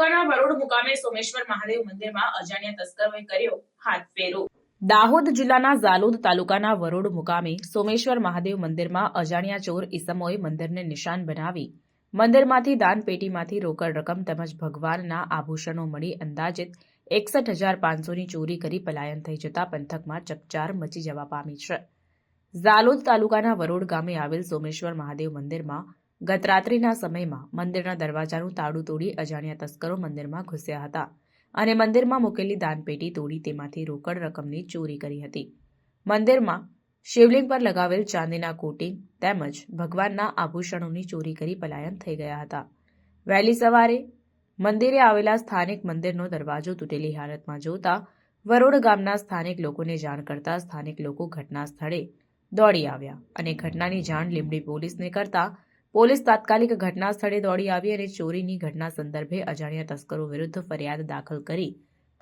તાલુકાના વરોડ મુકામે સોમેશ્વર મહાદેવ મંદિરમાં અજાણ્યા તસ્કરોએ કર્યો હાથફેરો। દાહોદ જિલ્લાના ઝાલોદ તાલુકાના વરોડ મુકામે સોમેશ્વર મહાદેવ મંદિરમાં અજાણ્યા ચોર ઈસમોએ મંદિરને નિશાન બનાવી મંદિરમાંથી દાનપેટીમાંથી રોકડ રકમ તેમજ ભગવાનના આભૂષણો મળી અંદાજિત 61,500ની ચોરી કરી પલાયન થઈ જતા પંથકમાં ચકચાર મચી જવા પામી છે। ઝાલોદ તાલુકાના વરોડ ગામે આવેલ સોમેશ્વર મહાદેવ મંદિરમાં ગત રાત્રિના સમયમાં મંદિરના દરવાજાનું તાળું તોડી અજાણ્યા તસ્કરો મંદિરમાં ઘૂસ્યા હતા અને મંદિરમાં મૂકેલી દાનપેટી તોડી તેમાંથી રોકડ રકમની ચોરી કરી હતી। મંદિરમાં શિવલિંગ પર લગાવેલ ચાંદીના કોટિંગ તેમજ ભગવાનના આભૂષણોની ચોરી કરી પલાયન થઈ ગયા હતા। વહેલી સવારે મંદિરે આવેલા સ્થાનિક મંદિરનો દરવાજો તૂટેલી હાલતમાં જોતા વરોડ ગામના સ્થાનિક લોકોને જાણ કરતા સ્થાનિક લોકો ઘટના સ્થળે દોડી આવ્યા અને ઘટનાની જાણ લીંબડી પોલીસને કરતા પોલીસ તાત્કાલિક ઘટના સ્થળે દોડી આવી અને ચોરીની ઘટના સંદર્ભે અજાણ્યા તસ્કરો વિરુદ્ધ ફરિયાદ દાખલ કરી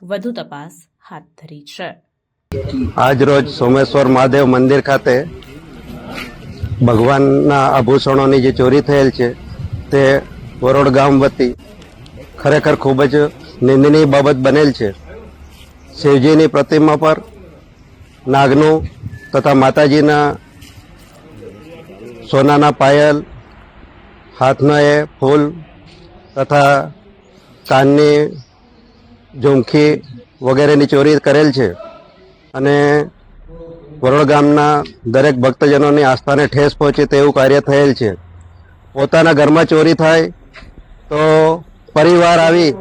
વધુ તપાસ હાથ ધરી છે। આજ રોજ સોમેશ્વર મહાદેવ મંદિર ખાતે ભગવાનના આભૂષણોની જે ચોરી થયેલ છે તે વરોડ ગામ વતી ખરેખર ખૂબ જ નિંદનીય બાબત બનેલ છે। શિવજીની પ્રતિમા પર નાગનું તથા માતાજીના સોનાના પાયલ, હાથના એ ફૂલ તથા કાનની ઝુમખી વગેરેની ચોરી કરેલ છે અને વરોડ ગામના દરેક ભક્તજનોની આસ્થાને ઠેસ પહોંચે તેવું કાર્ય થયેલ છે। પોતાના ઘરમાં ચોરી થાય તો પરિવાર આવી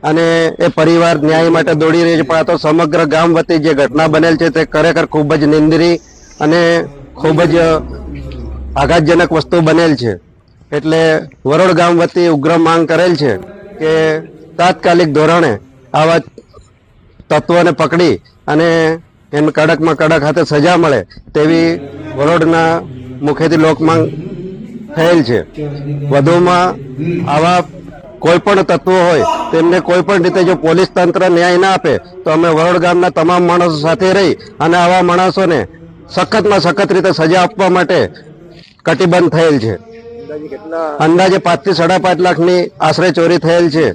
અને એ પરિવાર ન્યાય માટે દોડી રહી છે, પણ આ તો સમગ્ર ગામ વતી જે ઘટના બનેલ છે તે ખરેખર ખૂબ જ નિંદનીય અને ખૂબ જ આઘાતજનક વસ્તુ બનેલ છે। એટલે વરોડ ગામ વતી ઉગ્ર માંગ કરેલ છે કે તાત્કાલિક ધોરણે આવા તત્વોને પકડી અને એમને કડકમાં કડક હાથે સજા મળે તેવી વરોડના મુખેથી લોકમાંગ થયેલ છે। વધુમાં આવા કોઈ પણ તત્વો હોય તેમને કોઈ પણ રીતે જો પોલીસ તંત્ર ન્યાય ના આપે તો અમે વરોડ ગામના તમામ માણસો સાથે રહી અને આવા માણસોને સખતમાં સખત રીતે સજા આપવા માટે કટિબદ્ધ થયેલ છે। અંદાજે 5 થી 5.5 લાખની આશરે ચોરી થયેલ છે।